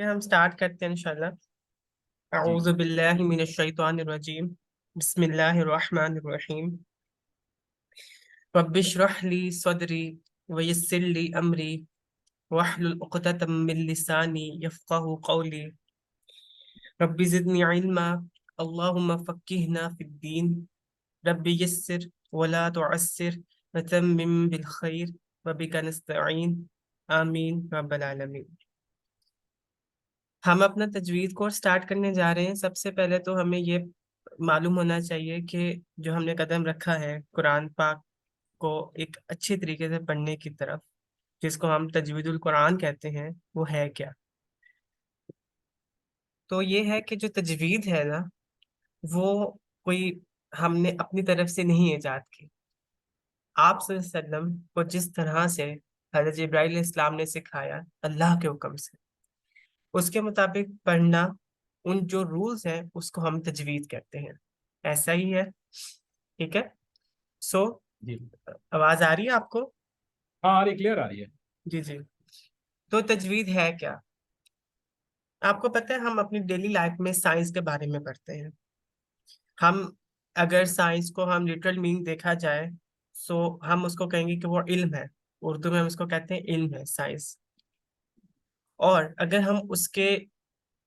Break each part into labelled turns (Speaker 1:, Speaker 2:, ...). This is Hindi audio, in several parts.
Speaker 1: हम स्टार्ट करते हैं इंशाल्लाह।
Speaker 2: जी।
Speaker 1: अऊज़ु बिल्लाहि मिनश शैतानिर रजीम। बिस्मिल्लाहिर रहमानिर रहीम। रब्बिश्रह ली सदरी व यस्सिर ली अमरी वहलुल उक़दतम मिन लिसानी यफ़क़हू क़ौली। रब्बि ज़िदनी इल्मा अल्लाहुम्मा फ़क्किहना फ़िद्दीन। रब्बि यस्सिर वला तुअस्सिर वतम्मिम बिल खैर व बिका नस्तईन। आमीन रब्बल आलमीन। हम अपना तजवीज़ कोर्स स्टार्ट करने जा रहे हैं। सबसे पहले तो हमें ये मालूम होना चाहिए कि जो हमने कदम रखा है कुरान पाक को एक अच्छी तरीके से पढ़ने की तरफ, जिसको हम तजवीदुल कुरान कहते हैं, वो है क्या। तो ये है कि जो तजवीद है ना, वो कोई हमने अपनी तरफ से नहीं ईजाद की। आप सल्लल्लाहु अलैहि वसल्लम को जिस तरह से हज़रत जिब्राइल इस्लाम ने सिखाया अल्लाह के हुक्म से, उसके मुताबिक पढ़ना, उन जो रूल्स हैं उसको हम तजवीद कहते हैं। ऐसा ही है, ठीक है। सो
Speaker 2: जी।
Speaker 1: आवाज आ रही है आपको?
Speaker 2: हाँ, आ रही, क्लियर आ रही है।
Speaker 1: जी जी। तो तजवीद है क्या? आपको पता है, हम अपनी डेली लाइफ में साइंस के बारे में पढ़ते हैं। हम अगर साइंस को हम लिटरल मीनिंग देखा जाए, सो हम उसको कहेंगे कि वो इल्म है। उर्दू में हम उसको कहते हैं इल्म है, साइंस। और अगर हम उसके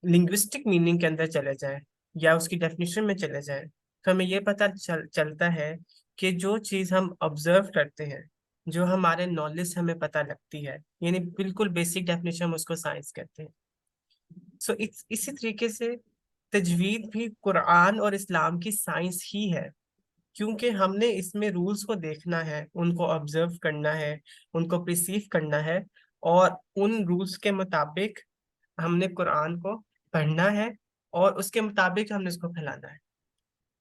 Speaker 1: लिंग्विस्टिक मीनिंग के अंदर चले जाएं या उसकी डेफिनेशन में चले जाएं, तो हमें ये पता चलता है कि जो चीज़ हम ऑब्जर्व करते हैं, जो हमारे नॉलेज हमें पता लगती है, यानी बिल्कुल बेसिक डेफिनेशन हम उसको साइंस कहते हैं। सो इसी तरीके से तजवीद भी कुरान और इस्लाम की साइंस ही है, क्योंकि हमने इसमें रूल्स को देखना है, उनको ऑब्जर्व करना है, उनको प्रिसीव करना है, और उन रूल्स के मुताबिक हमने कुरान को पढ़ना है और उसके मुताबिक हमने इसको फैलाना है।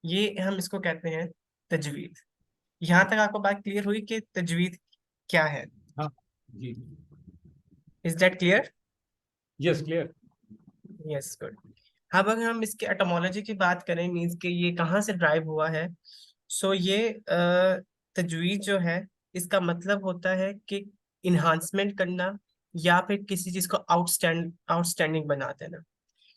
Speaker 1: ये हम इसको कहते हैं तजवीद। यहाँ तक आपको बात क्लियर हुई कि तजवीद क्या है?
Speaker 2: हाँ। जी।
Speaker 1: Is that clear?
Speaker 2: Yes, clear.
Speaker 1: Yes, good. अब अगर हम इसके एटमोलॉजी की बात करें, मीन्स कि ये कहाँ से ड्राइव हुआ है, सो ये तजवीद जो है, इसका मतलब होता है कि इन्हांसमेंट करना या फिर किसी चीज़ को आउटस्टैंडिंग बना देना।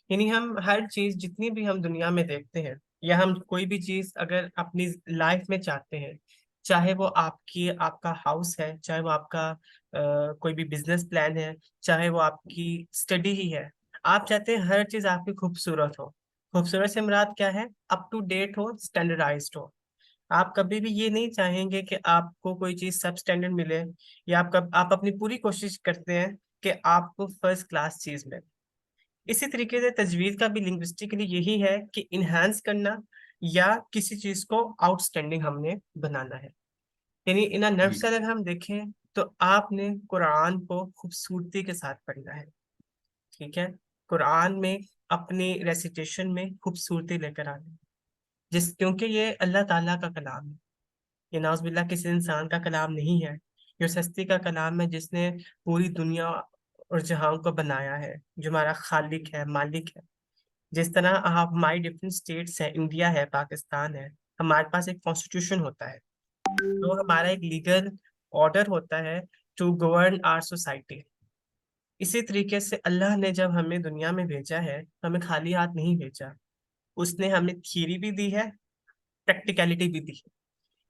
Speaker 1: यानी हम हर चीज जितनी भी हम दुनिया में देखते हैं, या हम कोई भी चीज अगर अपनी लाइफ में चाहते हैं, चाहे वो आपका हाउस है, चाहे वो आपका कोई भी बिजनेस प्लान है, चाहे वो आपकी स्टडी ही है, आप चाहते हैं हर चीज आपकी खूबसूरत हो। खूबसूरत से मुराद क्या है? अप टू डेट हो, स्टैंडर्डाइज्ड हो। आप कभी भी ये नहीं चाहेंगे कि आपको कोई चीज सब स्टैंडर्ड मिले, या आप अपनी पूरी कोशिश करते हैं कि आपको फर्स्ट क्लास चीज मिले। इसी तरीके से तजवीज का भी लिंग्विस्टिकली यही है कि इनहांस करना या किसी चीज को आउटस्टैंडिंग हमने बनाना है। यानी इन
Speaker 2: जी।
Speaker 1: नफ्स अगर हम देखें, तो आपने कुरान को खूबसूरती के साथ पढ़ना है, ठीक है। कुरान में अपनी रेसिटेशन में खूबसूरती लेकर आनी है, क्योंकि ये अल्लाह ताला का कलाम है। ये नाउज़ुबिल्लाह किसी इंसान का कलाम नहीं है। ये उस हस्ती का कलाम है जिसने पूरी दुनिया और जहां को बनाया है, जो हमारा खालिक है, मालिक है। जिस तरह आप हमारी डिफरेंट स्टेट्स हैं, इंडिया है, पाकिस्तान है, हमारे पास एक कॉन्स्टिट्यूशन होता है, तो हमारा एक लीगल ऑर्डर होता है टू गवर्न आवर सोसाइटी। इसी तरीके से अल्लाह ने जब हमें दुनिया में भेजा है, तो हमें खाली हाथ नहीं भेजा। उसने हमें थियरी भी दी है, प्रैक्टिकलिटी भी दी है।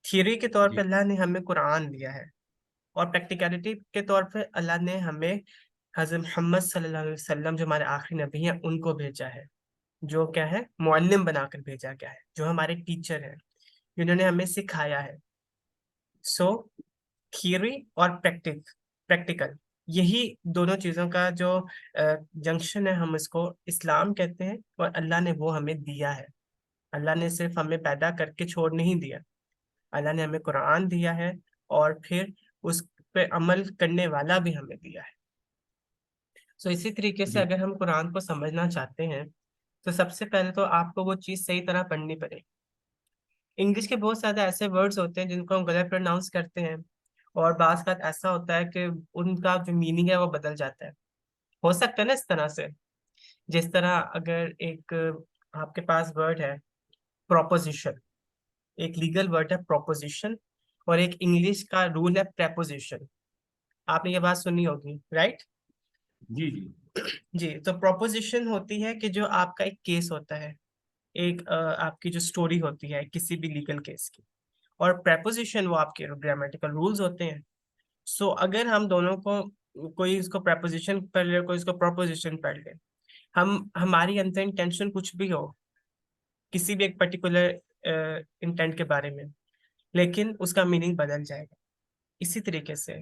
Speaker 1: थियरी के तौर पे
Speaker 2: जी।
Speaker 1: अल्लाह ने हमें कुरान दिया है, और प्रैक्टिकलिटी के तौर पे अल्लाह ने हमें हज़रत मोहम्मद सल्लल्लाहु अलैहि वसल्लम, जो हमारे आखिरी नबी हैं, उनको भेजा है। जो क्या है, मुअल्लिम बनाकर भेजा गया है, जो हमारे टीचर हैं, जिन्होंने हमें सिखाया है। सो थियरी और प्रैक्टिकल, यही दोनों चीजों का जो जंक्शन है, हम इसको इस्लाम कहते हैं, और अल्लाह ने वो हमें दिया है। अल्लाह ने सिर्फ हमें पैदा करके छोड़ नहीं दिया, अल्लाह ने हमें कुरान दिया है, और फिर उस पे अमल करने वाला भी हमें दिया है। सो इसी तरीके से
Speaker 2: जी।
Speaker 1: अगर हम कुरान को समझना चाहते हैं, तो सबसे पहले तो आपको वो चीज़ सही तरह पढ़नी पड़ेगी। इंग्लिश के बहुत सारे ऐसे वर्ड्स होते हैं जिनको हम गलत प्रोनाउंस करते हैं, और बात बात ऐसा होता है कि उनका जो मीनिंग है वो बदल जाता है। हो सकता है ना इस तरह से, जिस तरह अगर एक आपके पास वर्ड है प्रोपोजिशन, एक लीगल वर्ड है प्रोपोजिशन, और एक इंग्लिश का रूल है प्रेपोजिशन। आपने ये बात सुनी होगी, राइट?
Speaker 2: जी। जी।
Speaker 1: जी, तो प्रोपोजिशन होती है कि जो आपका एक केस होता है, एक आपकी जो स्टोरी होती है किसी भी लीगल केस की। और प्रेपोजिशन वो आपके ग्रामेटिकल रूल्स होते हैं। सो अगर हम दोनों को, कोई इसको प्रेपोजिशन पढ़ ले, कोई इसको प्रोपोजिशन पढ़ ले, हम हमारी अंदर इंटेंशन कुछ भी हो किसी भी एक पर्टिकुलर इंटेंट के बारे में, लेकिन उसका मीनिंग बदल जाएगा। इसी तरीके से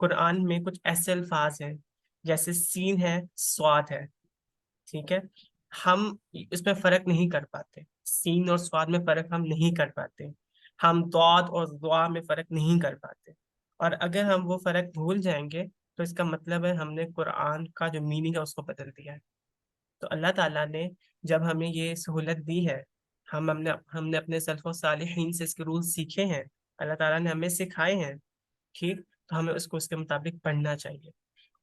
Speaker 1: कुरान में कुछ ऐसे अल्फाज हैं, जैसे सीन है, स्वाद है, ठीक है। हम इसमें फर्क नहीं कर पाते, सीन और स्वाद में फर्क हम नहीं कर पाते। हम दौद और दुआ में फर्क नहीं कर पाते। और अगर हम वो फर्क भूल जाएंगे, तो इसका मतलब है हमने कुरान का जो मीनिंग है उसको बदल दिया है। तो अल्लाह ताला ने जब हमें ये सहूलत दी है, हम हमने हमने अपने सल्फ़ो सालिहीन से इसके रूल सीखे हैं, अल्लाह ताला ने हमें सिखाए हैं, ठीक। तो हमें उसको उसके मुताबिक पढ़ना चाहिए।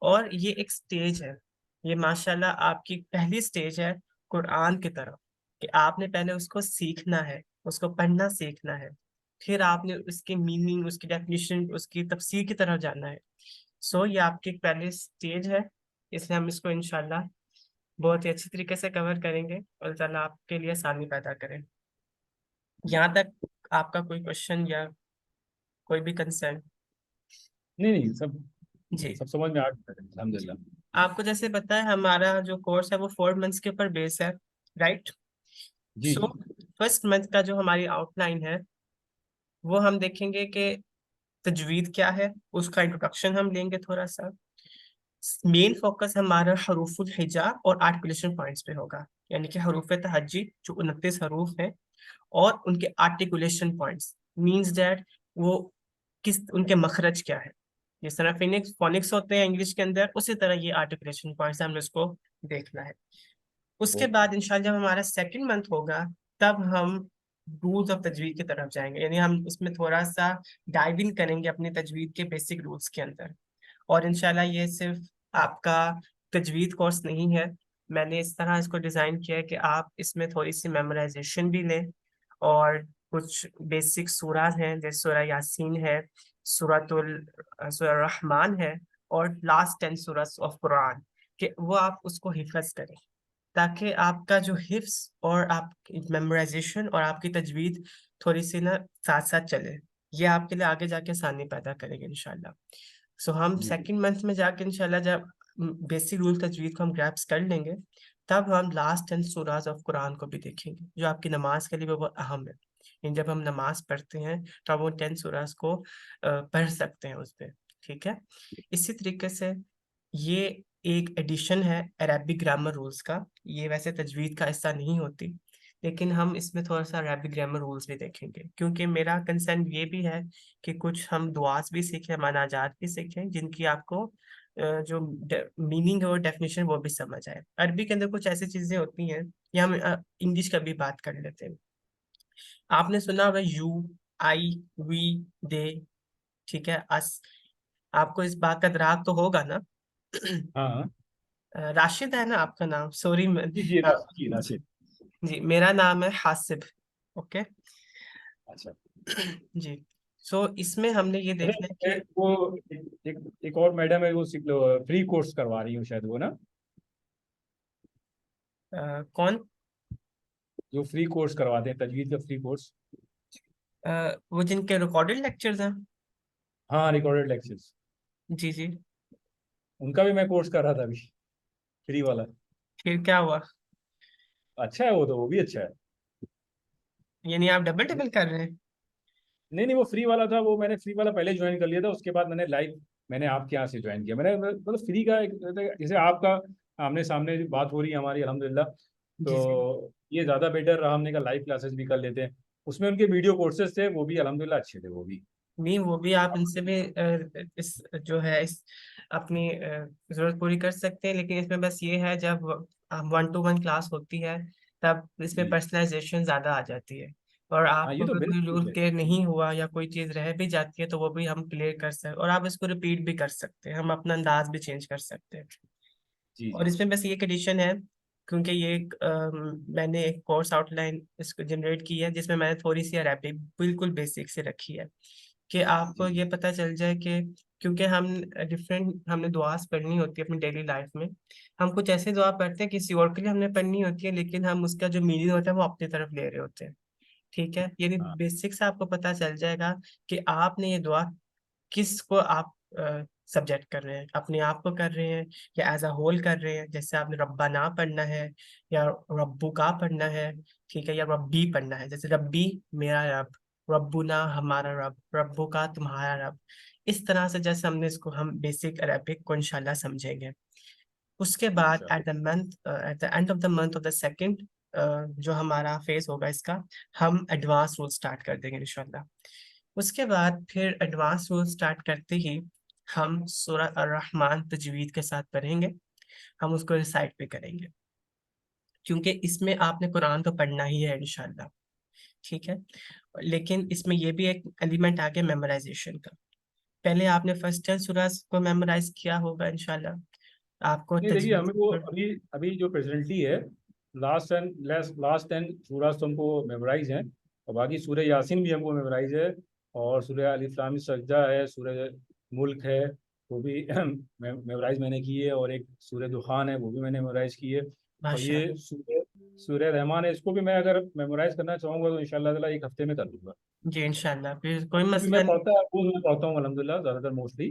Speaker 1: और ये एक स्टेज है, ये माशाल्लाह आपकी पहली स्टेज है कुरान की तरफ, कि आपने पहले उसको सीखना है, उसको पढ़ना सीखना है, फिर आपने उसकी मीनिंग, उसकी डेफिनेशन, उसकी तफसीर की तरफ जाना है। सो ये आपकी एक पहली स्टेज है, इसलिए हम इसको इंशाल्लाह बहुत ही अच्छी तरीके से कवर करेंगे और ताला आपके लिए आसानी पैदा करें। यहाँ तक आपका कोई क्वेश्चन या कोई भी कंसर्न?
Speaker 2: नहीं नहीं, सब
Speaker 1: जी,
Speaker 2: सब समझ में आ गया है, अल्हम्दुलिल्लाह।
Speaker 1: आपको जैसे पता है हमारा जो कोर्स है वो 4 मंथ्स के ऊपर बेस है, राइट।
Speaker 2: जी
Speaker 1: सो
Speaker 2: जी।
Speaker 1: फर्स्ट मंथ का जो हमारी आउटलाइन है, वो हम देखेंगे कि तजवीद क्या है, उसका इंट्रोडक्शन हम लेंगे थोड़ा सा। मेन फोकस हमारा हरूफुल हिजा और आर्टिकुलेशन पॉइंट्स पे होगा, यानी कि हरूफ तहज्जी जो 29 हरूफ हैं, और उनके आर्टिकुलेशन पॉइंट्स, मींस दैट वो किस, उनके मखरज क्या है। जिस तरह फिनिक्स फोनिक्स होते हैं इंग्लिश के अंदर, उसी तरह ये आर्टिकुलेशन पॉइंट्स हमने उसको देखना है। उसके
Speaker 2: ओके।
Speaker 1: बाद इंशाल्लाह जब हमारा सेकंड मंथ होगा, तब हम रूल्स ऑफ तजवीद की तरफ जाएंगे, यानी हम इसमें थोड़ा सा डाइव इन करेंगे अपनी तजवीद के बेसिक रूल्स के अंदर। और इंशाल्लाह ये सिर्फ आपका तजवीद कोर्स नहीं है, मैंने इस तरह इसको डिज़ाइन किया है कि आप इसमें थोड़ी सी मेमोराइजेशन भी लें, और कुछ बेसिक सूरा हैं जैसे सूरा यासीन है, सूरा रहमान है, और लास्ट 10 सूरत ऑफ कुरान, कि वो आप उसको हिफज करें, ताकि आपका जो हिफ्स और आप मेमोराइजेशन और आपकी तजवीद थोड़ी सी ना साथ साथ चले। ये आपके लिए आगे जाके आसानी पैदा करेंगे इंशाल्लाह। सो हम
Speaker 2: जी जी।
Speaker 1: सेकंड मंथ में जाके इंशाल्लाह जब बेसिक रूल तजवीद को हम ग्रैप्स कर लेंगे, तब हम लास्ट 10 सूराज ऑफ कुरान को भी देखेंगे, जो आपकी नमाज के लिए भी बहुत अहम है। इन जब हम नमाज पढ़ते हैं तो हम वो 10 सूराज को पढ़ सकते हैं उस पर, ठीक है। इसी तरीके से ये एक एडिशन है अरबिक ग्रामर रूल्स का, ये वैसे तजवीद का हिस्सा नहीं होती, लेकिन हम इसमें थोड़ा सा अरबिक ग्रामर रूल्स भी देखेंगे, क्योंकि मेरा कंसर्न ये भी है कि कुछ हम दुआस भी सीखें, मनाजात भी सीखें, जिनकी आपको जो मीनिंग है और डेफिनेशन वो भी समझ आए। अरबी के अंदर कुछ ऐसी चीजें होती हैं, या हम इंग्लिश का भी बात कर लेते हैं। आपने सुना होगा यू, आई, वी, दे, ठीक है, अस। आपको इस बात का इदराक तो होगा ना?
Speaker 2: हाँ हाँ।
Speaker 1: राशिद है ना आपका नाम? सॉरी
Speaker 2: जी जी, राशि राशि।
Speaker 1: जी, मेरा नाम है हासिब। ओके।
Speaker 2: अच्छा।
Speaker 1: जी। सो इसमें हमने ये देखना है
Speaker 2: अच्छा,
Speaker 1: कि
Speaker 2: वो एक और मैडम है, वो फ्री कोर्स करवा रही हो शायद, वो ना,
Speaker 1: कौन?
Speaker 2: जो फ्री कोर्स करवाते हैं, तजवीद का फ्री कोर्स।
Speaker 1: वो जिनके रिकॉर्डेड लेक्चर्स हैं?
Speaker 2: हाँ, रिकॉर्डेड लेक्चर्स।
Speaker 1: जी जी।
Speaker 2: उनका भी मैं कोर्स कर रहा था अभी, फ्री वाला।
Speaker 1: फिर क्या हुआ?
Speaker 2: अच्छा है वो, तो वो भी अच्छा है।
Speaker 1: यानी आप डबल डबल कर रहे हैं?
Speaker 2: नहीं नहीं, वो फ्री वाला था, वो मैंने फ्री वाला पहले ज्वाइन कर लिया था, उसके बाद मैंने लाइव, मैंने आपके यहाँ से ज्वाइन किया। मैंने मतलब फ्री का जैसे आपका आमने सामने बात हो रही है हमारी, अल्हम्दुलिल्लाह।
Speaker 1: जी जी।
Speaker 2: तो ये ज़्यादा बेटर रहा, हमने कहा लाइव क्लासेस भी कर लेते हैं। उसमें उनके वीडियो कोर्सेज थे, वो भी अल्हम्दुलिल्लाह अच्छे थे वो भी।
Speaker 1: नहीं, वो भी आप इनसे भी इस जो है इस अपनी जरूरत पूरी कर सकते हैं, लेकिन इसमें बस ये है, जब 1 to 1 क्लास होती है, तब इसमें
Speaker 2: जी।
Speaker 1: पर्सनलाइजेशन ज्यादा आ जाती है। और
Speaker 2: हाँ,
Speaker 1: आपको
Speaker 2: ये तो
Speaker 1: अगर कोई
Speaker 2: बिल्कुल
Speaker 1: रूल
Speaker 2: है।
Speaker 1: क्लियर नहीं हुआ या कोई चीज रह भी जाती है, तो वो भी हम क्लियर कर सकते हैं, और आप इसको रिपीट भी कर सकते हैं, हम अपना अंदाज भी चेंज कर सकते हैं।
Speaker 2: जी
Speaker 1: और
Speaker 2: जी।
Speaker 1: इसमें बस ये कंडीशन है, क्योंकि ये एक मैंने एक कोर्स आउटलाइन इसको जनरेट की है, जिसमें मैंने थोड़ी सी अरबिक बिल्कुल बेसिक से रखी है, कि आपको
Speaker 2: जी
Speaker 1: ये पता चल जाए कि, क्योंकि हम डिफरेंट हमने दुआस पढ़नी होती है अपनी डेली लाइफ में। हम कुछ ऐसे दुआ पढ़ते हैं किसी और के लिए हमने पढ़नी होती है, लेकिन हम उसका जो मीनिंग होता है वो अपनी तरफ ले रहे होते हैं। ठीक है, यानी
Speaker 2: हाँ।
Speaker 1: बेसिक से आपको पता चल जाएगा कि आपने ये दुआ किसको आप सब्जेक्ट कर रहे हैं, अपने आप को कर रहे हैं या एज अ होल कर रहे हैं। जैसे आपने रब्बा ना पढ़ना है या रब्बू का पढ़ना है, ठीक है, या रब्बी पढ़ना है। जैसे रब्बी मेरा रब, रब्बुना हमारा रब, रब्बू का तुम्हारा रब। इस तरह से जैसे हमने इसको हम बेसिक अरबिक को इंशाल्लाह समझेंगे। उसके बाद
Speaker 2: इंशाल्लाह।
Speaker 1: At the end of the month of the second, जो हमारा फेज होगा इसका, हम एडवांस रूल स्टार्ट कर देंगे इंशाल्लाह। उसके बाद फिर एडवांस रूल स्टार्ट करते ही हम सूरह अर-रहमान तजवीद के साथ पढ़ेंगे। हम उसको रिसाइट भी करेंगे, क्योंकि इसमें आपने कुरान तो पढ़ना ही है इंशाल्लाह। ठीक है, लेकिन इसमें ये भी एक एलिमेंट आ गया मेमोराइजेशन का। पहले आपने फर्स्ट 10 सूरह को मेमोराइज किया होगा इंशाल्लाह, आपको
Speaker 2: नहीं देखिए,
Speaker 1: तजवीज
Speaker 2: हमें वो अभी अभी जो प्रेजेंटली है, लास्ट 10 सूरह तो हमको मेमोराइज हैं, और बाकी सूरह यासीन भी हमको मेमोराइज है, और सूरह अलिफ लाम मीम सजदा है, सूरह मुल्क है, वो भी मेमोराइज मैंने की है, और एक सूरह दुखान है वो भी मैंने मेमोराइज की है। और ये
Speaker 1: माशाल्लाह।
Speaker 2: सूरह सूरह रहमान है, इसको भी मैं अगर मेमोराइज करना चाहूँगा तो इंशाल्लाह ताला एक हफ्ते में कर लूँगा।
Speaker 1: जी इंशाल्लाह, फिर कोई
Speaker 2: क्योंकि
Speaker 1: मसला
Speaker 2: मैं
Speaker 1: नहीं।
Speaker 2: पढ़ता रोज मैं पढ़ता हूँ अल्हम्दुलिल्लाह, ज़्यादातर मोस्टली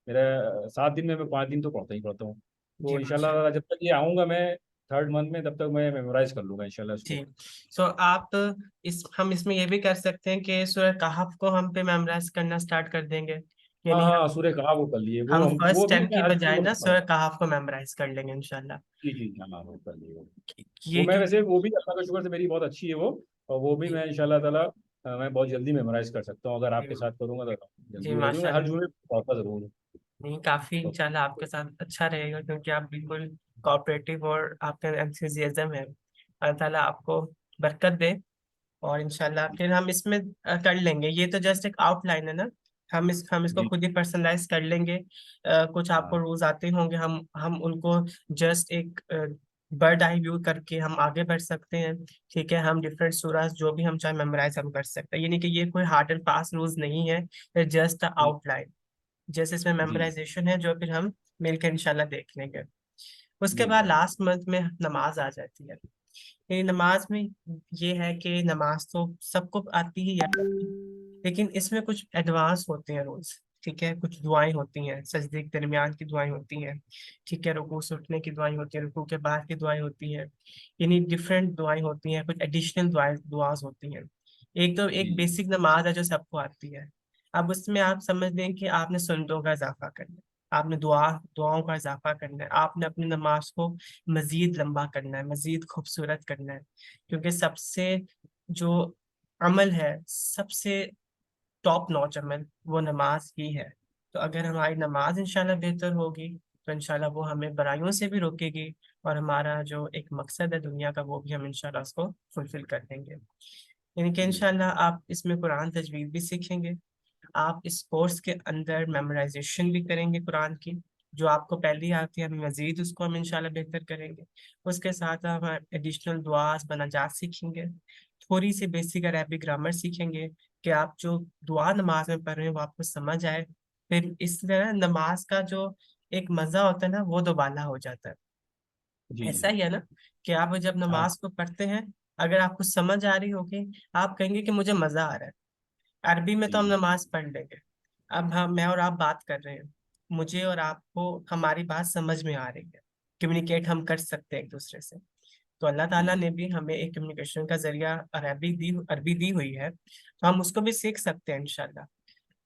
Speaker 2: मेरा 7 दिन में मैं 5 दिन तो पढ़ता ही पढ़ता हूँ।
Speaker 1: जी
Speaker 2: तो इंशाल्लाह
Speaker 1: माशाल्लाह।
Speaker 2: जब तक ये आऊँगा मैं थर्ड मंथ में, तब तक मैं मेमोराइज कर लूँगा इंशाल्लाह
Speaker 1: जी,
Speaker 2: इसको।
Speaker 1: सो आप इस हम इसमें ये भी कर सकते हैं कि सूरह कहफ को हम पे मेमोराइज करना स्टार्ट कर देंगे।
Speaker 2: हाँ
Speaker 1: यानी
Speaker 2: हाँ, सूर्य कहा वो कर लिए,
Speaker 1: हम
Speaker 2: वो
Speaker 1: फर्स्ट
Speaker 2: भी
Speaker 1: 10
Speaker 2: मैं
Speaker 1: की
Speaker 2: हर
Speaker 1: बजाय
Speaker 2: दिन में
Speaker 1: ना
Speaker 2: पढ़ता
Speaker 1: सूरह
Speaker 2: हूँ।
Speaker 1: कहफ को मेमोराइज कर लेंगे इंशाल्लाह।
Speaker 2: जी जी, हाँ हाँ, वो कर लिए वो
Speaker 1: ये
Speaker 2: मैं
Speaker 1: क्योंकि
Speaker 2: वैसे वो भी अल्लाह का शुक्र से मेरी बहुत अच्छी है वो, और वो भी
Speaker 1: जी
Speaker 2: मैं इंशाल्लाह ताला मैं बहुत जल्दी मेमोराइज कर सकता हूँ, अगर
Speaker 1: जी
Speaker 2: आपके साथ करूँगा तो
Speaker 1: जी
Speaker 2: जल्दी होगा, क्योंकि मैं हर
Speaker 1: माशाल्लाह।
Speaker 2: जुमे पढ़ता जरूर हूँ।
Speaker 1: नहीं, काफी
Speaker 2: तो
Speaker 1: इंशाल्लाह आपके साथ अच्छा रहेगा, क्योंकि आप बिल्कुल कोऑपरेटिव और आपका एंथुसियाज्म है। अल्लाह ताला आपको बरकत दे। और इंशाल्लाह फिर हम इसमें कर लेंगे। ये तो जस्ट एक आउटलाइन है ना, हम इसको
Speaker 2: जी।
Speaker 1: खुद ही पर्सनलाइज कर लेंगे। कुछ आपको
Speaker 2: हाँ
Speaker 1: रूल्स आते होंगे, हम उनको जस्ट एक बर्ड आई व्यू करके हम आगे बढ़ सकते हैं। ठीक है, हम डिफरेंट सूराज जो भी हम चाहे मेमोराइज हम कर सकते हैं, यानी कि ये कोई हार्ड एंड फास्ट रूल्स नहीं है, जस्ट
Speaker 2: जी
Speaker 1: आउटलाइन। जैसे इसमें
Speaker 2: जी
Speaker 1: मेमोराइजेशन है जो फिर हम मिलकर इंशाल्लाह देख लेंगे। उसके
Speaker 2: जी
Speaker 1: बाद
Speaker 2: इंशाल्लाह।
Speaker 1: लास्ट मंथ में नमाज आ जाती है। ये नमाज में ये है कि नमाज तो सबको आती ही है, लेकिन इसमें कुछ एडवांस होते हैं रूल्स। ठीक है, कुछ दुआएं होती हैं, सजदे के दरमियान की दुआएं होती हैं। ठीक है, रुकू से उठने की दुआएं होती हैं, रुकू के बाद की दुआएं होती हैं। यानी डिफरेंट दुआएं होती हैं, कुछ एडिशनल दुआस होती हैं। एक तो
Speaker 2: जी
Speaker 1: एक बेसिक नमाज है जो सबको आती है। अब उसमें आप समझ लें कि आपने सुन्नतों का इजाफा करना है, आपने दुआओं का इजाफा करना है, आपने अपनी नमाज को मजीद लंबा करना है, मजीद खूबसूरत करना है। क्योंकि सबसे जो अमल है, सबसे टॉप नॉच अमल वो नमाज ही है। तो अगर हमारी नमाज इंशाल्लाह बेहतर होगी तो इंशाल्लाह वो हमें बुराइयों से भी रोकेगी, और हमारा जो एक मकसद है दुनिया का वो भी हम इंशाल्लाह उसको फुलफिल कर देंगे। यानी कि
Speaker 2: जी
Speaker 1: इंशाल्लाह आप इसमें कुरान तजवीद भी सीखेंगे। आप इस कोर्स के अंदर मेमोराइजेशन भी करेंगे कुरान की, जो आपको पहले ही आती है, हम मजीद उसको हम इंशाल्लाह बेहतर करेंगे। उसके साथ हम एडिशनल दुआस बनाजात सीखेंगे। थोड़ी सी बेसिक अरबिक ग्रामर सीखेंगे, कि आप जो दुआ नमाज में पढ़ रहे हैं वो आपको समझ आए। फिर इस तरह नमाज का जो एक मजा होता है ना वो दोबाला हो जाता है।
Speaker 2: जी
Speaker 1: ऐसा
Speaker 2: जी।
Speaker 1: ही है ना, कि आप जब
Speaker 2: हाँ
Speaker 1: नमाज को पढ़ते हैं, अगर आपको समझ आ रही होगी, आप कहेंगे कि मुझे मजा आ रहा है। अरबी में तो हम
Speaker 2: जी
Speaker 1: नमाज पढ़ लेंगे। अब हम मैं और आप बात कर रहे हैं, मुझे और आपको हमारी बात समझ में आ रही है, कम्युनिकेट हम कर सकते हैं एक दूसरे से। तो अल्लाह ताला
Speaker 2: जी
Speaker 1: ने भी हमें एक कम्युनिकेशन का जरिया अरबी दी हुई है, तो हम उसको भी सीख सकते हैं इंशाल्लाह।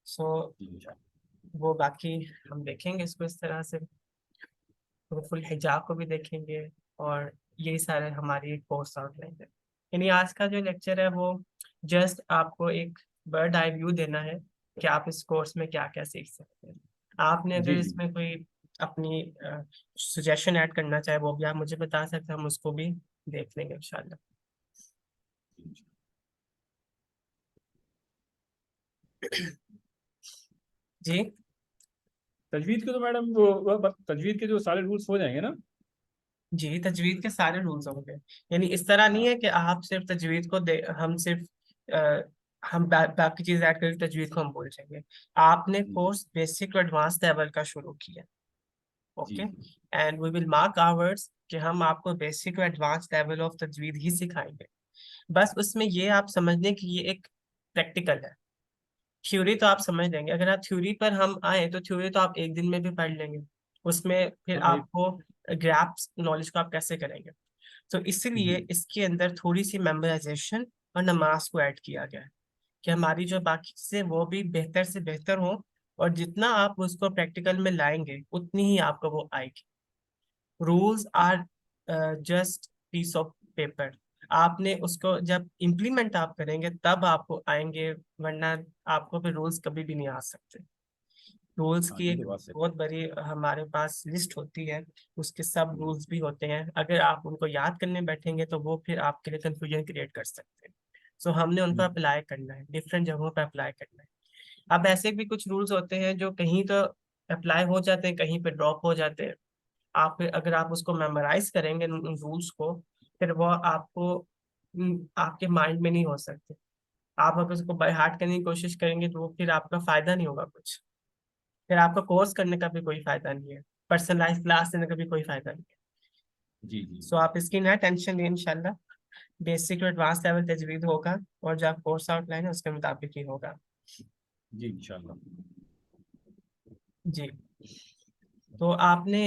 Speaker 1: सो
Speaker 2: जी इंशाल्लाह।
Speaker 1: वो बाकी हम देखेंगे इसको इस तरह से, तो फुल हिजाब को भी देखेंगे। और यही सारे हमारी कोर्स आउटलाइन है। यानी आज का जो लेक्चर है वो जस्ट आपको एक बर्ड आई व्यू देना है कि आप इस कोर्स में क्या क्या सीख सकते हैं। आपने अगर
Speaker 2: जी जी
Speaker 1: इसमें कोई अपनी सजेशन ऐड करना चाहे वो भी आप मुझे बता सकते हैं, हम उसको भी देख लेंगे इंशाल्लाह।
Speaker 2: जी।
Speaker 1: जी
Speaker 2: तजवीद के तो मैडम तजवीद के जो सारे रूल्स हो जाएंगे ना।
Speaker 1: जी, तजवीद के सारे रूल्स होंगे। यानी इस तरह नहीं
Speaker 2: हाँ
Speaker 1: है कि आप सिर्फ तजवीद को दे, हम सिर्फ हम बाकी चीज ऐड करके तजवीज को हम बोल जाएंगे। आपने
Speaker 2: जी
Speaker 1: course basic to advance level का शुरू किया,
Speaker 2: जी
Speaker 1: ओके,
Speaker 2: जी
Speaker 1: and we will mark ours कि हम आपको basic to advance level of तजवीज ही सिखाएंगे। बस उसमें ये आप समझ लें कि ये एक प्रैक्टिकल है। थ्योरी तो आप समझ लेंगे, अगर आप थ्योरी पर हम आए तो थ्योरी तो आप एक दिन में भी पढ़ लेंगे। उसमें फिर
Speaker 2: हाँ एक
Speaker 1: आपको ग्रैप्स नॉलेज को आप कैसे करेंगे। तो इसीलिए
Speaker 2: जी
Speaker 1: इसके अंदर थोड़ी सी मेमोराइजेशन और नमाज को ऐड किया गया है कि हमारी जो बाकी चीजें वो भी बेहतर से बेहतर हो, और जितना आप उसको प्रैक्टिकल में लाएंगे उतनी ही आपको वो आएगी। Rules are just piece of paper. आपने उसको जब इम्प्लीमेंट आप करेंगे तब आपको आएंगे, वरना आपको फिर रूल्स कभी भी नहीं आ सकते। रूल्स
Speaker 2: हाँ
Speaker 1: की
Speaker 2: ये
Speaker 1: एक
Speaker 2: तो बात सही।
Speaker 1: बहुत बड़ी हमारे पास लिस्ट होती है, उसके सब
Speaker 2: हम्म,
Speaker 1: रूल्स भी होते हैं। अगर आप उनको याद करने बैठेंगे तो वो फिर आपके लिए कंफ्यूजन क्रिएट कर सकते हैं। सो हमने उनको
Speaker 2: हम्म,
Speaker 1: अप्लाई करना है, डिफरेंट जगहों पर अप्लाई करना है। अब ऐसे भी कुछ रूल्स होते हैं जो कहीं तो अप्लाई हो जाते हैं, कहीं पे ड्रॉप हो जाते हैं। आप अगर आप उसको मेमोराइज करेंगे उन रूल्स को, फिर वो आपको आपके माइंड में नहीं हो सकते। आप अगर उसको बाय हार्ट करने की कोशिश करेंगे तो वो फिर आपका फायदा नहीं होगा कुछ। फिर आपका कोर्स करने का भी कोई फायदा नहीं है, पर्सनलाइज क्लास देने का भी कोई फायदा नहीं है।
Speaker 2: जी जी
Speaker 1: सो आप इसकी ना टेंशन लें, इंशाल्लाह बेसिक टू एडवांस लेवल तजवीज होगा, और जो कोर्स आउटलाइन है उसके मुताबिक ही होगा।
Speaker 2: जी इंशाल्लाह।
Speaker 1: जी। तो आपने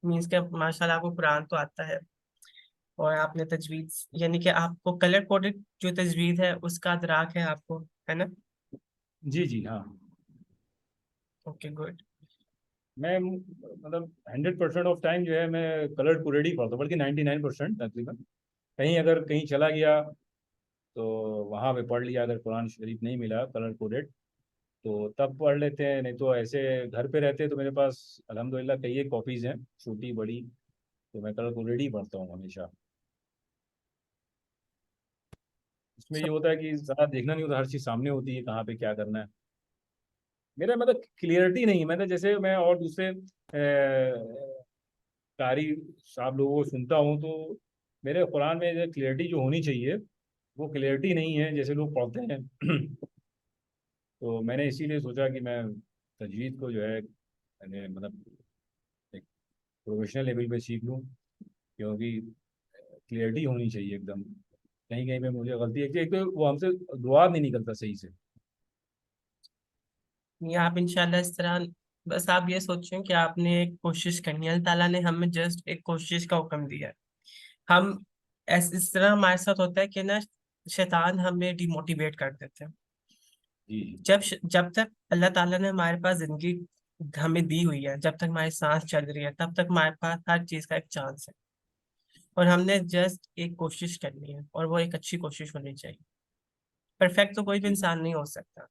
Speaker 1: मीन्स के माशाल्लाह आपको कुरान तो आता है, और आपने तजवीज यानी कि आपको कलर कोडेड जो तजवीज है उसका अदराक है आपको, है ना?
Speaker 2: जी जी हाँ।
Speaker 1: Okay good.
Speaker 2: मैं मतलब 100% ऑफ टाइम जो है मैं कलर कोडेड ही पढ़ता हूँ, बल्कि 99% तकरीबन। कहीं अगर कहीं चला गया तो वहाँ पे पढ़ लिया, अगर कुरान शरीफ नहीं मिला कलर कोडेड तो तब पढ़ लेते हैं, नहीं तो ऐसे घर पे रहते हैं तो मेरे पास अल्हम्दुलिल्लाह कई एक कॉपीज़ हैं, छोटी बड़ी। तो मैं कलर कोडेड ही पढ़ता हूँ हमेशा। इसमें
Speaker 1: सो
Speaker 2: ये होता है कि ज़्यादा देखना नहीं होता, हर चीज़ सामने होती है कहाँ पे क्या करना है। मेरा मतलब क्लियरिटी नहीं है, मतलब जैसे मैं और दूसरे कारी साहब लोगों को सुनता हूँ तो मेरे कुरान में जो क्लियरिटी जो होनी चाहिए वो क्लियरिटी नहीं है जैसे लोग पढ़ते हैं। तो मैंने इसीलिए सोचा कि मैं तजवीद को जो है मैंने मतलब एक प्रोफेशनल लेवल पे सीख लूँ, क्योंकि क्लियरिटी होनी चाहिए एकदम। कहीं कहीं पे मुझे गलती है कि एक तो वो हमसे दुआ नहीं निकलता सही से।
Speaker 1: ये आप इंशाल्लाह इस तरह, बस आप ये सोचें कि आपने एक कोशिश करनी है। अल्लाह ताला ने हमें जस्ट एक कोशिश का हुक्म दिया है। हम इस तरह हमारे साथ होता है कि ना, शैतान हमें डिमोटिवेट कर देते हैं।
Speaker 2: जी
Speaker 1: जब तक अल्लाह ताला ने हमारे पास जिंदगी हमें दी हुई है, जब तक हमारी सांस चल रही है, तब तक हमारे पास हर चीज का एक चांस है। और हमने जस्ट एक कोशिश करनी है, और वो एक अच्छी कोशिश होनी चाहिए। परफेक्ट तो कोई भी
Speaker 2: जी
Speaker 1: इंसान नहीं हो सकता,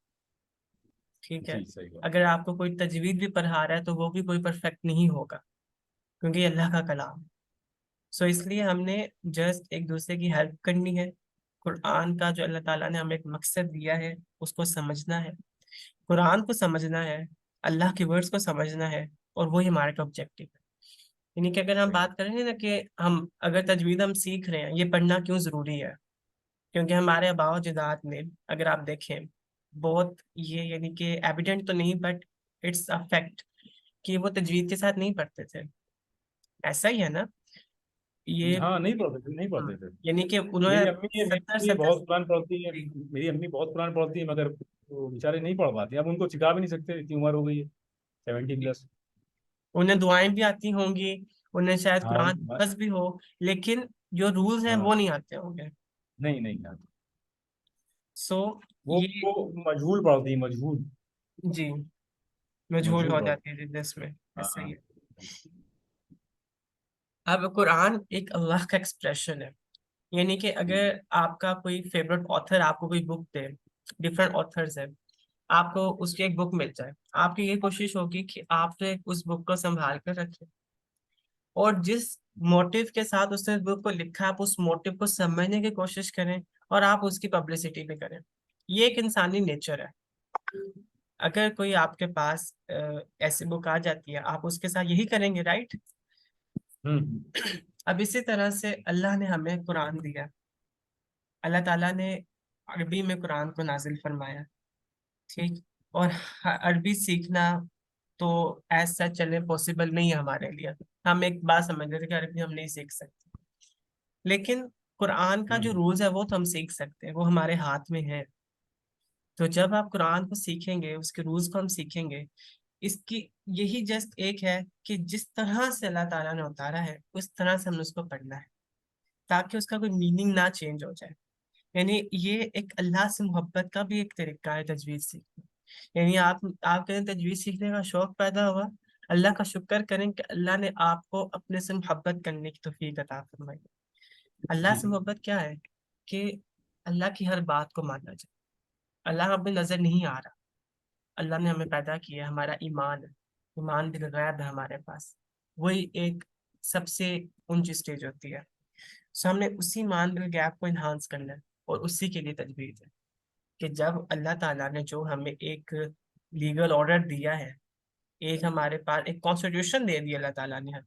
Speaker 1: ठीक है?
Speaker 2: जी सही बात।
Speaker 1: अगर आपको कोई तजवीज भी पढ़ा रहा है तो वो भी कोई परफेक्ट नहीं होगा, क्योंकि ये अल्लाह का कलाम है। सो इसलिए हमने जस्ट एक दूसरे की हेल्प करनी है। कुरान का जो अल्लाह ताला ने हमें एक मकसद दिया है उसको समझना है, कुरान को समझना है, अल्लाह के वर्ड्स को समझना है, और वही हमारा ऑब्जेक्टिव है। यानी कि अगर हम
Speaker 2: सही
Speaker 1: बात करेंगे ना कि हम अगर तजवीद हम सीख रहे हैं, ये पढ़ना क्यों जरूरी है? क्योंकि हमारे आबाओ अजदाद में अगर आप देखें, बहुत ये यानी कि एविडेंट तो नहीं, बट इट्स अ फैक्ट कि वो तजवीद के साथ नहीं पढ़ते थे। ऐसा ही है ना ये?
Speaker 2: हाँ नहीं पढ़ते थे, नहीं पढ़ते थे।
Speaker 1: यानी कि उन्होंने
Speaker 2: मेरी अम्मी है, मेरी
Speaker 1: सत्तर
Speaker 2: अम्मी
Speaker 1: सत्तर
Speaker 2: बहुत कुरान पढ़ती है।
Speaker 1: जी।
Speaker 2: मेरी अम्मी बहुत कुरान पढ़ती है, मगर वो बेचारे नहीं पढ़ पाती। अब उनको सिखा भी नहीं सकते, इतनी उम्र हो गई है, 70+।
Speaker 1: उन्हें दुआएं भी आती होंगी, उन्हें शायद
Speaker 2: हाँ
Speaker 1: कुरान हफ्ज भी हो, लेकिन जो रूल्स हैं वो
Speaker 2: हाँ
Speaker 1: नहीं आते होंगे।
Speaker 2: नहीं नहीं आती।
Speaker 1: सो ये,
Speaker 2: वो मजहूल पढ़ती है, मजहूल।
Speaker 1: जी, मजहूल
Speaker 2: मजहूल
Speaker 1: हो
Speaker 2: पढ़ती।
Speaker 1: जाती है जिसमें,
Speaker 2: हाँ
Speaker 1: ऐसा ही
Speaker 2: हाँ
Speaker 1: है। अब कुरान एक अल्लाह का एक्सप्रेशन है। यानी कि
Speaker 2: जी
Speaker 1: अगर आपका कोई फेवरेट ऑथर आपको कोई बुक दे, डिफरेंट ऑथर्स है, आपको उसकी एक बुक मिल जाए, आपकी ये कोशिश होगी कि आप तो उस बुक को संभाल कर रखें, और जिस मोटिव के साथ उसने बुक को लिखा आप उस मोटिव को समझने की कोशिश करें, और आप उसकी पब्लिसिटी भी करें। ये एक इंसानी नेचर है। अगर कोई आपके पास ऐसी बुक आ जाती है, आप उसके साथ यही करेंगे, राइट?
Speaker 2: हम्म
Speaker 1: अब इसी तरह से अल्लाह ने हमें कुरान दिया। अल्लाह ताला ने अरबी में कुरान को नाजिल फरमाया, ठीक। और अरबी सीखना तो एज सच चलने पॉसिबल नहीं है हमारे लिए। हम एक बात समझ लेते हैं कि अरबी हम नहीं सीख सकते, लेकिन कुरान का जो
Speaker 2: हम्म।
Speaker 1: रूल्स है वो तो हम सीख सकते हैं, वो हमारे हाथ में है। तो जब आप कुरान को सीखेंगे, उसके रूल्स को हम सीखेंगे, इसकी यही जस्ट एक है कि जिस तरह से अल्लाह ताला ने उतारा है उस तरह से हमने उसको पढ़ना है, ताकि उसका कोई मीनिंग ना चेंज हो जाए। यानी ये एक अल्लाह से मोहब्बत का भी एक तरीका है तजवीज सीखना। यानी आपके अंदर तजवीज सीखने का शौक पैदा हुआ, अल्लाह का शुक्र करें कि अल्लाह ने आपको अपने से मोहब्बत करने की तौफीक अता फरमाई। अल्लाह
Speaker 2: जी
Speaker 1: से
Speaker 2: जी।
Speaker 1: मोहब्बत क्या है कि अल्लाह की हर बात को मानना चाहिए। अल्लाह हमें नजर नहीं आ रहा, अल्लाह ने हमें पैदा किया है, हमारा ईमान है, ईमान बिल गैब है हमारे पास। वही एक सबसे ऊंची स्टेज होती है। सो हमने उसी ईमान बिल गैब को इन्हांस करना है, और उसी के लिए तजवीज है कि जब अल्लाह ताला ने जो हमें एक लीगल ऑर्डर दिया है, एक हमारे पास एक कॉन्स्टिट्यूशन दे दिया अल्लाह ताला ने हमें,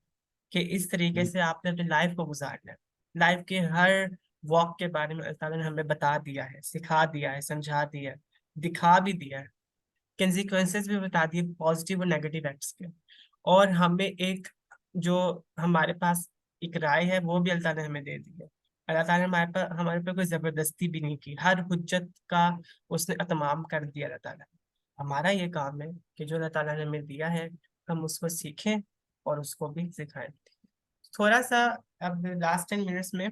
Speaker 1: कि इस तरीके
Speaker 2: हम्म।
Speaker 1: से आपने अपनी लाइफ को गुजारना है। लाइफ के हर वॉक के बारे में अल्लाह ताला ने हमें बता दिया है, सिखा दिया है, समझा दिया है, दिखा भी दिया है, कंसिक्वेंसेस भी बता दिए पॉजिटिव और नेगेटिव एक्ट्स के। और हमें एक जो हमारे पास एक राय है वो भी अल्लाह ताला ने हमें दे दी है। अल्लाह ताला ने हमारे पे कोई जबरदस्ती भी नहीं की, हर हुज्जत का उसने अतमाम कर दिया अल्लाह ताला ने। हमारा ये काम है कि जो अल्लाह ताला ने हमें दिया है हम उसको सीखें और उसको भी सिखाएं। थोड़ा सा अब लास्ट 10 मिनट्स में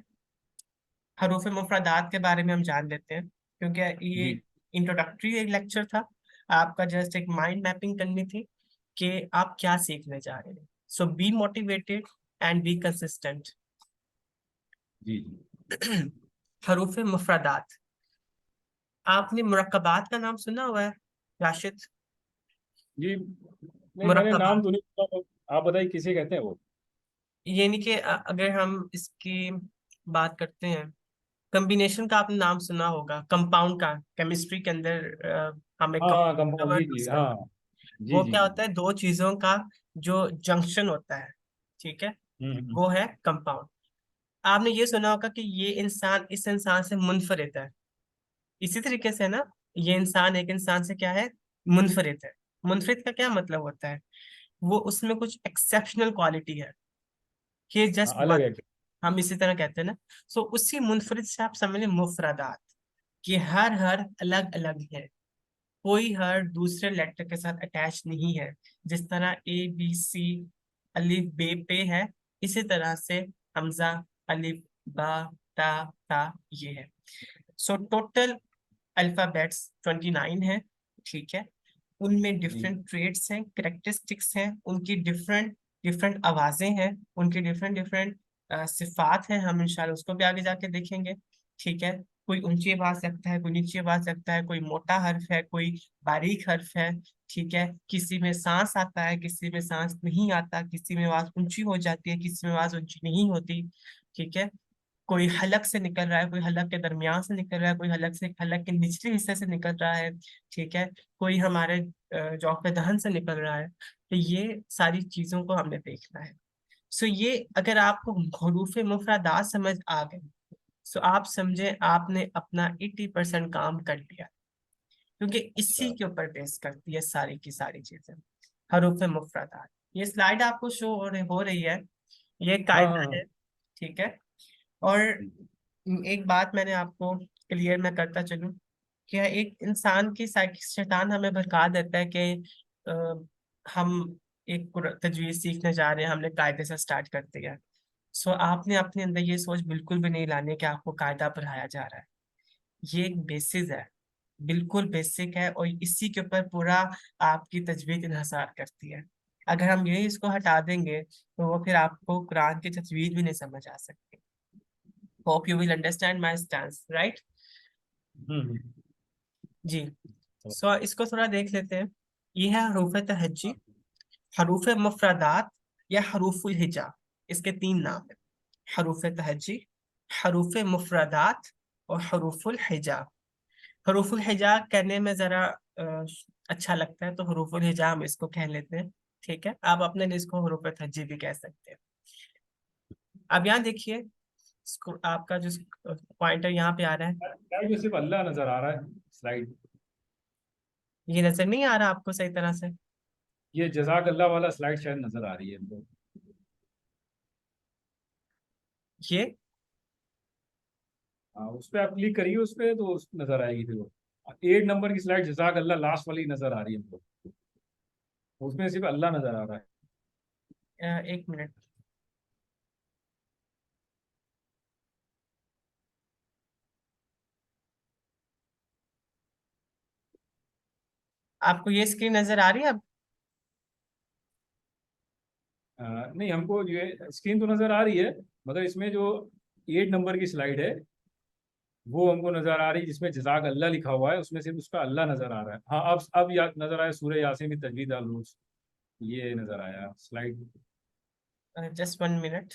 Speaker 1: हरूफ मुफरदात के बारे में हम जान लेते हैं, क्योंकि ये
Speaker 2: जी
Speaker 1: इंट्रोडक्टरी एक लेक्चर था, आपका जस्ट एक माइंड मैपिंग करनी थी कि आप क्या सीखने जा रहे हैं। So be motivated and be consistent.
Speaker 2: जी। जी
Speaker 1: हरूफ मुफरदात, आपने मुरक्कबात का नाम सुना हुआ है राशिद?
Speaker 2: जी। नहीं, मैंने नाम
Speaker 1: मुरक्कबात
Speaker 2: तो नहीं सुना। आप बताइए किसे कहते हैं वो।
Speaker 1: यानी कि अगर हम इसकी बात करते हैं, कम्बिनेशन का आपने नाम सुना होगा, कंपाउंड का, केमिस्ट्री के अंदर हम एक
Speaker 2: हाँ हाँ,
Speaker 1: कंपाउंड का
Speaker 2: कंपाउंड, जी
Speaker 1: वर्ड
Speaker 2: जी,
Speaker 1: यूज
Speaker 2: हाँ।
Speaker 1: करते हैं।
Speaker 2: जी
Speaker 1: वो
Speaker 2: जी
Speaker 1: क्या
Speaker 2: जी।
Speaker 1: होता है, दो चीजों का जो जंक्शन होता है, ठीक है,
Speaker 2: हम्म।
Speaker 1: वो है कंपाउंड। आपने ये सुना होगा कि ये इंसान इस इंसान से मुनफरिद है, इसी तरीके से ना, ये इंसान एक इंसान से क्या है, मुनफरिद है। मुनफरिद का क्या मतलब होता है, वो उसमें कुछ एक्सेप्शनल क्वालिटी है, कि
Speaker 2: हाँ,
Speaker 1: जस्ट वन,
Speaker 2: अलग है।
Speaker 1: हम इसी तरह कहते हैं ना। सो उसी मुनफरिद से आप समझ लें मुफरदात, कि हर अलग अलग है, कोई हर दूसरे लेटर के साथ अटैच नहीं है। जिस तरह ए बी सी अलिफ बे पे है, इसी तरह से हमजा अलिफ बा ता ता ये है। सो टोटल अल्फाबेट्स 29 है, ठीक है। उनमें
Speaker 2: जी
Speaker 1: डिफरेंट ट्रेड्स हैं, करेक्टरिस्टिक्स हैं, उनकी डिफरेंट डिफरेंट आवाजें हैं, उनकी डिफरेंट डिफरेंट सिफात हैं। हम इंशाल्लाह उसको भी आगे जाके देखेंगे, ठीक है। कोई ऊंची आवाज रखता है, कोई नीची आवाज रखता है, कोई मोटा हर्फ है, कोई बारीक हर्फ है, ठीक है। किसी में सांस आता है, किसी में सांस नहीं आता, किसी में आवाज ऊंची हो जाती है, किसी में आवाज ऊंची नहीं होती, ठीक है। कोई हलक से निकल रहा है, कोई हलक के दरमियान से निकल रहा है, कोई हलक के निचले हिस्से से निकल रहा है, ठीक है। कोई हमारे जौफ दहन से निकल रहा है। तो ये सारी चीजों को हमने देखना है। सो ये अगर आपको हरूफ मुफरदात समझ आ गए, सो आप समझे आपने अपना 80% काम कर लिया, क्योंकि इसी
Speaker 2: अच्छा।
Speaker 1: के ऊपर बेस करती है सारी की सारी चीजें, हरूफ मुफरदात। ये स्लाइड आपको शो हो रही है, ये
Speaker 2: हाँ हाँ
Speaker 1: कायदा
Speaker 2: हाँ।
Speaker 1: है, ठीक है। और
Speaker 2: जी
Speaker 1: एक बात मैंने आपको क्लियर मैं करता चलूं, कि एक इंसान की शैतान हमें भड़का देता है कि हम एक तजवीज सीखने जा रहे हैं, हमने कायदे से स्टार्ट कर दिया। सो आपने अपने अंदर ये सोच बिल्कुल भी नहीं लानी कि आपको कायदा पढ़ाया जा रहा है। ये एक बेसिस है, बिल्कुल बेसिक है, और इसी के ऊपर पूरा आपकी तजवीज इन्हसार करती है। अगर हम यही इसको हटा देंगे तो वो फिर आपको कुरान की तजवीज भी नहीं समझ आ सकती। Hope you will understand my stance, right?
Speaker 2: Hmm.
Speaker 1: जी। सो इसको थोड़ा देख लेते हैं। ये है हरूफ तहज्जी, हरूफ मुफरदात, या हरूफुल हिजा। इसके तीन नाम है, हरूफ तहज्जी, हरूफ मुफरदात और हरूफुल हिजा। हरूफुल हिजा कहने में जरा अ, अच्छा लगता है, तो हरूफुल हिजा हम इसको कह लेते हैं, ठीक है। आप अपने लिए इसको हरूफ तहज्जी भी कह सकते हैं। अब यहाँ देखिए, आपका जो पॉइंटर यहाँ पे आ रहा है,
Speaker 2: स्लाइड में सिर्फ अल्लाह नजर आ रहा है। स्लाइड,
Speaker 1: ये नजर नहीं आ रहा आपको सही तरह से?
Speaker 2: ये जजाक अल्लाह वाला स्लाइड शायद नजर आ रही है हमको।
Speaker 1: ये
Speaker 2: हाँ, उस पर आप क्लिक करिए, उस पर तो नजर आएगी फिर वो 8 नंबर की स्लाइड, जजाक अल्लाह लास्ट वाली नजर आ रही है हमको। उसमें सिर्फ अल्लाह नजर आ रहा है।
Speaker 1: एक मिनट। आपको ये स्क्रीन नजर आ रही है अब?
Speaker 2: नहीं, हमको ये स्क्रीन तो नजर आ रही है, मगर इसमें जो 8 नंबर की स्लाइड है वो हमको नजर आ रही है, जिसमें जजाक अल्लाह लिखा हुआ है, उसमें सिर्फ उसका अल्लाह नजर आ रहा है। हाँ, अब नजर आया सूरह यासीन में तजवीद अल रूज, ये नजर आया स्लाइड।
Speaker 1: Just 1 minute.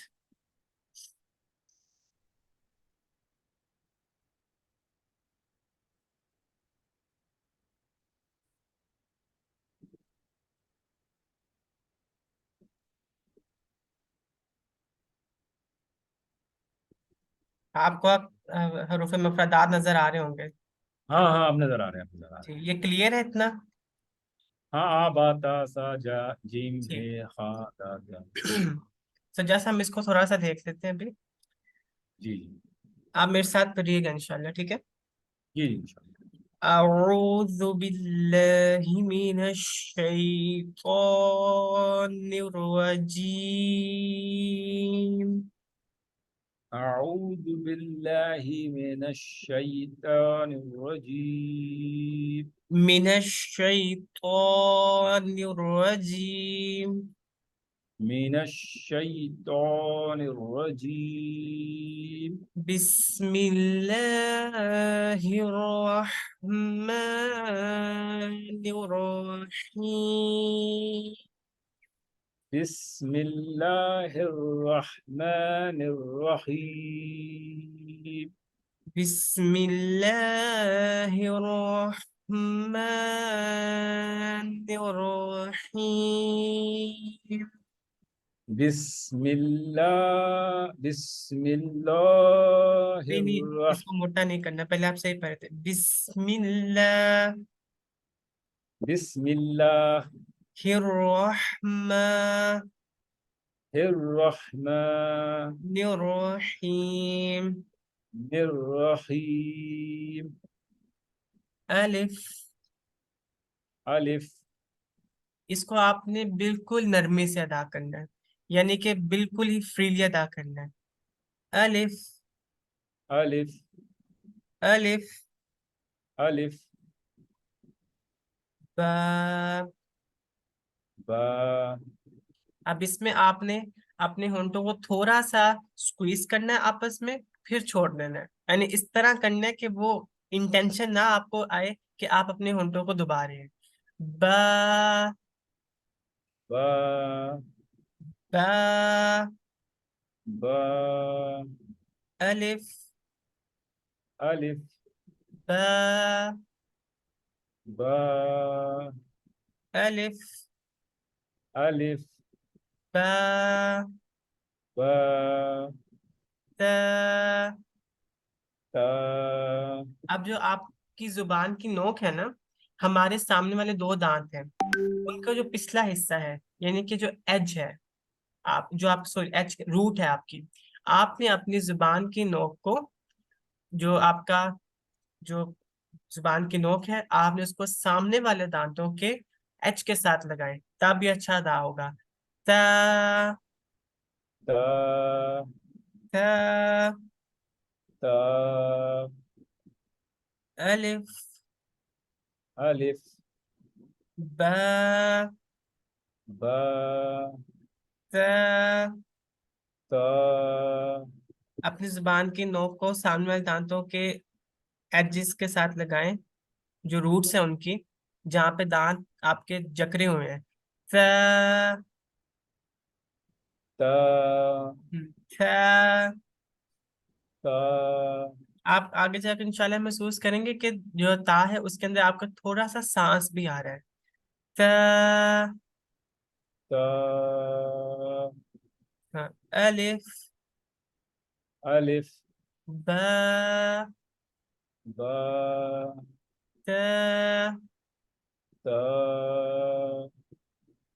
Speaker 1: आपको अब हरूफ मुफरदात नजर आ रहे होंगे।
Speaker 2: हाँ हाँ, अब नजर आ रहे हैं, अब नजर आ रहे हैं।
Speaker 1: ठीक, ये क्लियर है इतना?
Speaker 2: हाँ, आ बा ता सा जा जीम
Speaker 1: ठीक।
Speaker 2: हे हा दा जा।
Speaker 1: तो जैसे हम इसको थोड़ा सा देख लेते हैं अभी।
Speaker 2: जी
Speaker 1: आप मेरे साथ पढ़िएगा इंशाल्लाह, ठीक है?
Speaker 2: जी जी, इंशाल्लाह।
Speaker 1: अऊज़ु बिल्लाहि मिनश शैतानिर रजीम।
Speaker 2: अऊज़ु बिल्लाहि मिनश शैतानिर रजीम।
Speaker 1: मिनश शैतानिर रजीम।
Speaker 2: मिनश शैतानिर रजीम।
Speaker 1: बिस्मिल्लाहिर रहमानिर रहीम।
Speaker 2: बिस्मिल्लाहिर रहमानिर रहीम।
Speaker 1: बिस्मिल्लाहिर रहमानिर रहीम। नहीं नहीं,
Speaker 2: बिस्मिल्लाहिर
Speaker 1: इसको मोटा नहीं करना, पहले आप सही पढ़ते। बिस्मिल्लाहिर
Speaker 2: बिस्मिल्लाहिर
Speaker 1: रहमानिर
Speaker 2: रहमानिर
Speaker 1: रहीम।
Speaker 2: रहीम।
Speaker 1: अलिफ।
Speaker 2: अलिफ।
Speaker 1: इसको आपने बिल्कुल नरमी से अदा करना है, यानी कि बिल्कुल ही फ्रीली अदा करना है। अलिफ।
Speaker 2: अलिफ।
Speaker 1: अलिफ।
Speaker 2: अलिफ।
Speaker 1: बा।
Speaker 2: बा।
Speaker 1: अब इसमें आपने अपने होंठों को थोड़ा सा स्क्वीज करना है आपस में, फिर छोड़ देना है। यानी इस तरह करना है कि वो इंटेंशन ना आपको आए कि आप अपने होंठों को दबा रहे हैं। बा।
Speaker 2: बा।
Speaker 1: बा।
Speaker 2: बा।
Speaker 1: अलिफ।
Speaker 2: अलिफ।
Speaker 1: बा।
Speaker 2: बा।
Speaker 1: अलिफ।
Speaker 2: अलिफ।
Speaker 1: बा।
Speaker 2: बा।
Speaker 1: ता।
Speaker 2: ता।
Speaker 1: अब जो आपकी जुबान की नोक है ना, हमारे सामने वाले दो दांत हैं, उनका जो पिछला हिस्सा है, यानी कि जो एज है, आप जो आप सॉरी एज रूट है आपकी, आपने अपनी जुबान की नोक को, जो आपका जो जुबान की नोक है, आपने उसको सामने वाले दांतों के एच के साथ लगाए, तब ये अच्छा अदा होगा। ता।
Speaker 2: ता।
Speaker 1: ता।
Speaker 2: ता।
Speaker 1: अलिफ।
Speaker 2: अलिफ।
Speaker 1: बा।
Speaker 2: बा।
Speaker 1: ता।
Speaker 2: ता।
Speaker 1: अपनी जुबान की नोक को सामने वाले दांतों के एडजेस के साथ लगाएं, जो रूट्स हैं उनकी, जहाँ पे दांत आपके जकड़े हुए हैं। थ।
Speaker 2: ता।
Speaker 1: थ।
Speaker 2: ता।
Speaker 1: आप आगे जाकर इंशाल्लाह महसूस करेंगे कि जो ता है उसके अंदर आपका थोड़ा सा सांस भी आ रहा है। थ।
Speaker 2: ता।
Speaker 1: हाँ, अलिफ।
Speaker 2: अलिफ,
Speaker 1: बा,
Speaker 2: बा,
Speaker 1: ता,
Speaker 2: ता,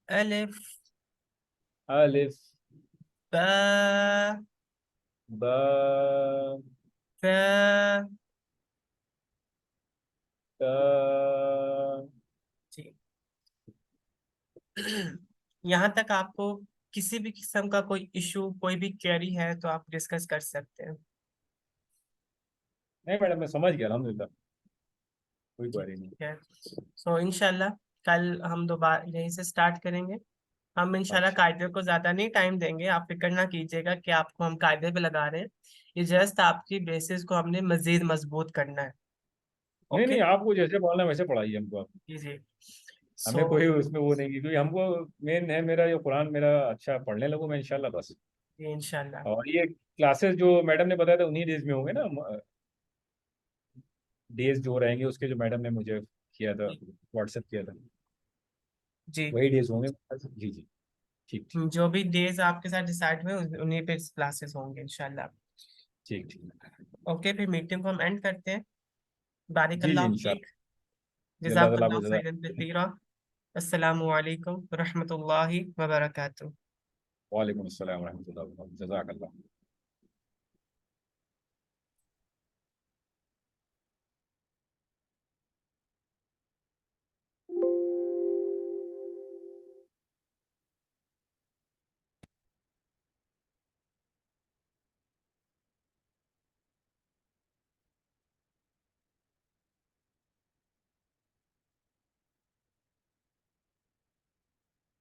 Speaker 1: अलिफ,
Speaker 2: अलिफ,
Speaker 1: बा,
Speaker 2: बा,
Speaker 1: ता।
Speaker 2: ता।
Speaker 1: जी। यहाँ तक आपको किसी भी किस्म का कोई इशू, कोई भी क्वेरी है तो आप डिस्कस कर सकते हैं।
Speaker 2: नहीं मैडम, मैं समझ गया, अल्हम्दुलिल्लाह, कोई
Speaker 1: जी
Speaker 2: क्वेरी नहीं।
Speaker 1: ठीक है। सो इंशाल्लाह कल हम दोबारा यहीं से स्टार्ट करेंगे। हम इंशाल्लाह
Speaker 2: अच्छा,
Speaker 1: कायदे को ज्यादा नहीं टाइम देंगे, आप फिक्र ना कीजिएगा कि आपको हम कायदे पे लगा रहे हैं। ये जस्ट आपकी बेसिस को हमने मजीद मजबूत करना है।
Speaker 2: नहीं
Speaker 1: ओके।
Speaker 2: नहीं, आपको जैसे पढ़ना है वैसे पढ़ाइए हमको आप।
Speaker 1: जी जी। सो
Speaker 2: हमें कोई उसमें वो नहीं की, क्योंकि हमको मेन है मेरा ये कुरान मेरा अच्छा पढ़ने लगूँ मैं इंशाल्लाह बस।
Speaker 1: इंशाल्लाह।
Speaker 2: और ये क्लासेस जो मैडम ने बताया था उन्हीं डेज में होंगे ना, डेज जो रहेंगे उसके, जो मैडम ने मुझे किया था, व्हाट्सएप किया था,
Speaker 1: जी।
Speaker 2: वही डेज होंगे। जी जी, ठीक ठीक।
Speaker 1: जो भी डेज आपके साथ डिसाइड हुए उन्हीं पे क्लासेस होंगे इंशाल्लाह।
Speaker 2: ठीक ठीक।
Speaker 1: ओके, फिर मीटिंग को हम एंड करते हैं। बारिक
Speaker 2: जी जी
Speaker 1: अल्लाह फीक।
Speaker 2: इंशाल्लाह। अल्लाह ताला
Speaker 1: जज़ाकल्लाहु
Speaker 2: आपको जज़ा।
Speaker 1: खैरन कसीरा। अस्सलामु अलैकुम रहमतुल्लाहि व बरकातुहू।
Speaker 2: वालेकुम अस्सलाम वरहमतुल्लाहि वबरकातुहू, जज़ाकल्लाह।